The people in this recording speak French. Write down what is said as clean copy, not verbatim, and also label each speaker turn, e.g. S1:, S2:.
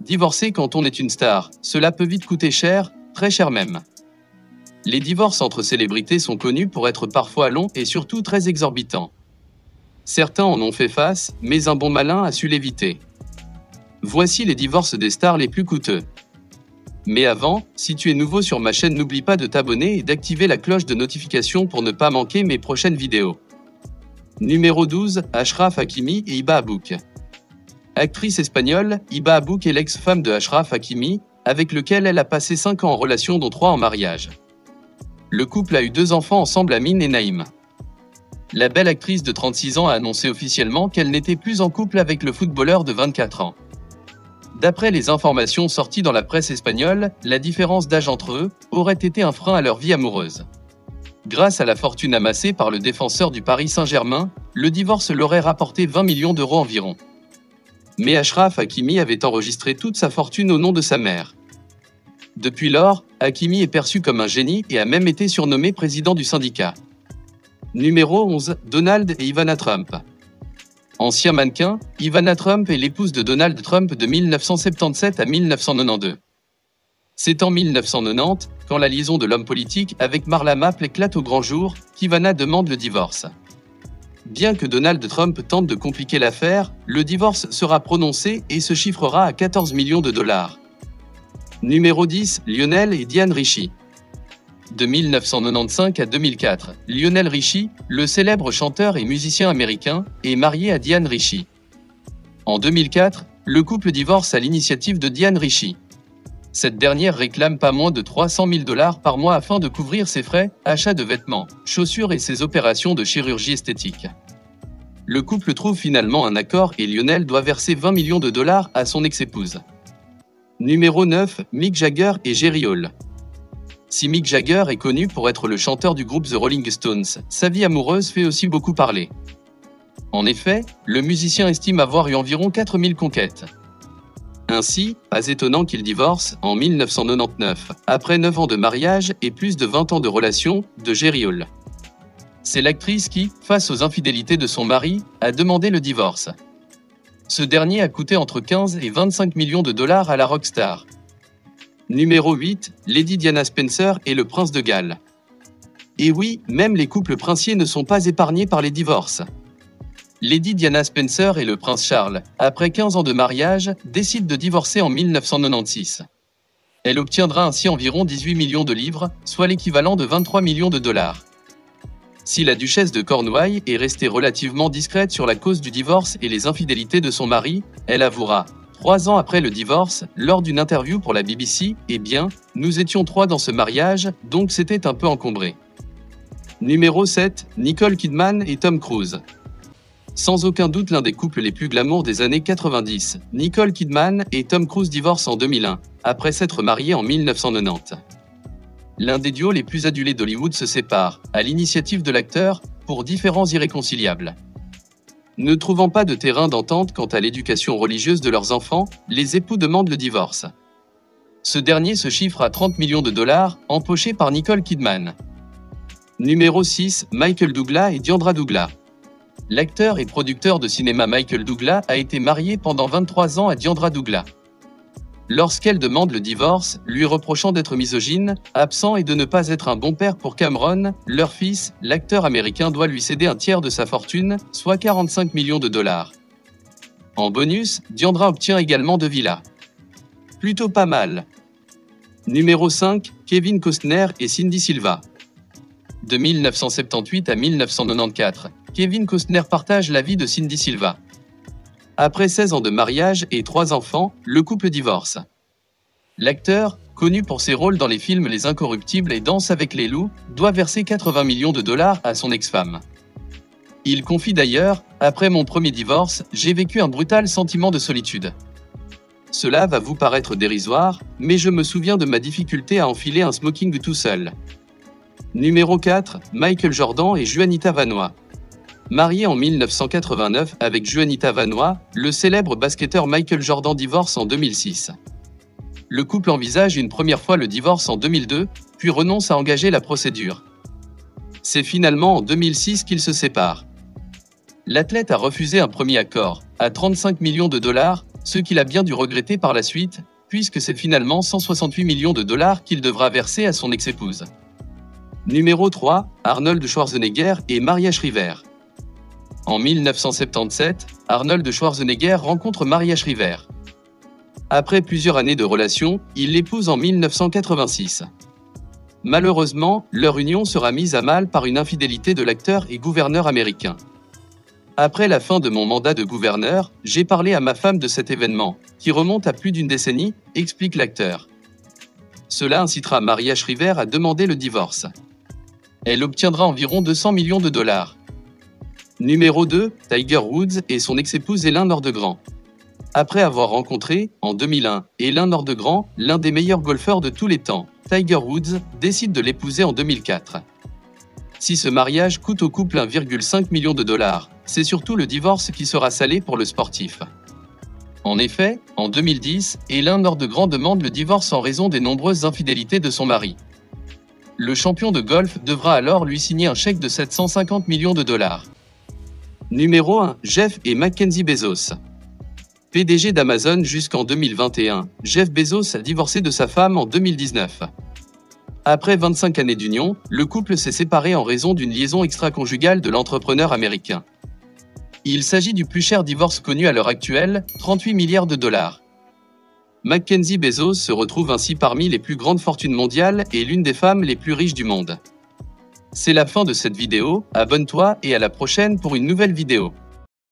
S1: Divorcer quand on est une star, cela peut vite coûter cher, très cher même. Les divorces entre célébrités sont connus pour être parfois longs et surtout très exorbitants. Certains en ont fait face, mais un bon malin a su l'éviter. Voici les divorces des stars les plus coûteux. Mais avant, si tu es nouveau sur ma chaîne, n'oublie pas de t'abonner et d'activer la cloche de notification pour ne pas manquer mes prochaines vidéos. Numéro 12, Achraf Hakimi et Hiba Abouk. Actrice espagnole, Hiba Abouk est l'ex-femme de Achraf Hakimi, avec lequel elle a passé 5 ans en relation dont 3 en mariage. Le couple a eu 2 enfants ensemble, Amine et Naïm. La belle actrice de 36 ans a annoncé officiellement qu'elle n'était plus en couple avec le footballeur de 24 ans. D'après les informations sorties dans la presse espagnole, la différence d'âge entre eux aurait été un frein à leur vie amoureuse. Grâce à la fortune amassée par le défenseur du Paris Saint-Germain, le divorce leur aurait rapporté 20 millions d'euros environ. Mais Achraf Hakimi avait enregistré toute sa fortune au nom de sa mère. Depuis lors, Hakimi est perçu comme un génie et a même été surnommé président du syndicat. Numéro 11, Donald et Ivana Trump. Ancien mannequin, Ivana Trump est l'épouse de Donald Trump de 1977 à 1992. C'est en 1990, quand la liaison de l'homme politique avec Marla Maple éclate au grand jour, qu'Ivana demande le divorce. Bien que Donald Trump tente de compliquer l'affaire, le divorce sera prononcé et se chiffrera à 14 millions de dollars. Numéro 10, Lionel et Diane Richie. De 1995 à 2004, Lionel Richie, le célèbre chanteur et musicien américain, est marié à Diane Richie. En 2004, le couple divorce à l'initiative de Diane Richie. Cette dernière réclame pas moins de 300 000 $ par mois afin de couvrir ses frais, achats de vêtements, chaussures et ses opérations de chirurgie esthétique. Le couple trouve finalement un accord et Lionel doit verser 20 millions de dollars à son ex-épouse. Numéro 9, Mick Jagger et Jerry Hall. Si Mick Jagger est connu pour être le chanteur du groupe The Rolling Stones, sa vie amoureuse fait aussi beaucoup parler. En effet, le musicien estime avoir eu environ 4000 conquêtes. Ainsi, pas étonnant qu'il divorce en 1999, après 9 ans de mariage et plus de 20 ans de relation, de Jerry Hall. C'est l'actrice qui, face aux infidélités de son mari, a demandé le divorce. Ce dernier a coûté entre 15 et 25 millions de dollars à la rockstar. Numéro 8, Lady Diana Spencer et le prince de Galles. Et oui, même les couples princiers ne sont pas épargnés par les divorces. Lady Diana Spencer et le prince Charles, après 15 ans de mariage, décident de divorcer en 1996. Elle obtiendra ainsi environ 18 millions de livres, soit l'équivalent de 23 millions de dollars. Si la duchesse de Cornouailles est restée relativement discrète sur la cause du divorce et les infidélités de son mari, elle avouera, 3 ans après le divorce, lors d'une interview pour la BBC, « Eh bien, nous étions 3 dans ce mariage, donc c'était un peu encombré. » Numéro 7, Nicole Kidman et Tom Cruise. Sans aucun doute l'un des couples les plus glamour des années 90, Nicole Kidman et Tom Cruise divorcent en 2001, après s'être mariés en 1990. L'un des duos les plus adulés d'Hollywood se sépare, à l'initiative de l'acteur, pour différends irréconciliables. Ne trouvant pas de terrain d'entente quant à l'éducation religieuse de leurs enfants, les époux demandent le divorce. Ce dernier se chiffre à 30 millions de dollars, empochés par Nicole Kidman. Numéro 6, Michael Douglas et Diandra Douglas. L'acteur et producteur de cinéma Michael Douglas a été marié pendant 23 ans à Diandra Douglas. Lorsqu'elle demande le divorce, lui reprochant d'être misogyne, absent et de ne pas être un bon père pour Cameron, leur fils, l'acteur américain doit lui céder un tiers de sa fortune, soit 45 millions de dollars. En bonus, Diandra obtient également 2 villas. Plutôt pas mal. Numéro 5, Kevin Costner et Cindy Silva. De 1978 à 1994, Kevin Costner partage la vie de Cindy Silva. Après 16 ans de mariage et 3 enfants, le couple divorce. L'acteur, connu pour ses rôles dans les films Les Incorruptibles et Danse avec les loups, doit verser 80 millions de dollars à son ex-femme. Il confie d'ailleurs, « Après mon premier divorce, j'ai vécu un brutal sentiment de solitude. Cela va vous paraître dérisoire, mais je me souviens de ma difficulté à enfiler un smoking tout seul. » Numéro 4, Michael Jordan et Juanita Vanoa. Marié en 1989 avec Juanita Vanoa, le célèbre basketteur Michael Jordan divorce en 2006. Le couple envisage une première fois le divorce en 2002, puis renonce à engager la procédure. C'est finalement en 2006 qu'ils se séparent. L'athlète a refusé un premier accord, à 35 millions de dollars, Ce qu'il a bien dû regretter par la suite, puisque c'est finalement 168 millions de dollars qu'il devra verser à son ex-épouse. Numéro 3, Arnold Schwarzenegger et Maria Shriver. En 1977, Arnold Schwarzenegger rencontre Maria Shriver. Après plusieurs années de relation, il l'épouse en 1986. Malheureusement, leur union sera mise à mal par une infidélité de l'acteur et gouverneur américain. Après la fin de mon mandat de gouverneur, j'ai parlé à ma femme de cet événement, qui remonte à plus d'une décennie, explique l'acteur. Cela incitera Maria Shriver à demander le divorce. Elle obtiendra environ 200 millions de dollars. Numéro 2, Tiger Woods et son ex-épouse Hélène Nordegran. Après avoir rencontré, en 2001, Hélène Nordegran, l'un des meilleurs golfeurs de tous les temps, Tiger Woods décide de l'épouser en 2004. Si ce mariage coûte au couple 1,5 million de dollars, c'est surtout le divorce qui sera salé pour le sportif. En effet, en 2010, Hélène Nordegran demande le divorce en raison des nombreuses infidélités de son mari. Le champion de golf devra alors lui signer un chèque de 750 millions de dollars. Numéro 1, Jeff et Mackenzie Bezos. PDG d'Amazon jusqu'en 2021, Jeff Bezos a divorcé de sa femme en 2019. Après 25 années d'union, le couple s'est séparé en raison d'une liaison extra-conjugale de l'entrepreneur américain. Il s'agit du plus cher divorce connu à l'heure actuelle, 38 milliards de dollars. Mackenzie Bezos se retrouve ainsi parmi les plus grandes fortunes mondiales et l'une des femmes les plus riches du monde. C'est la fin de cette vidéo, abonne-toi et à la prochaine pour une nouvelle vidéo.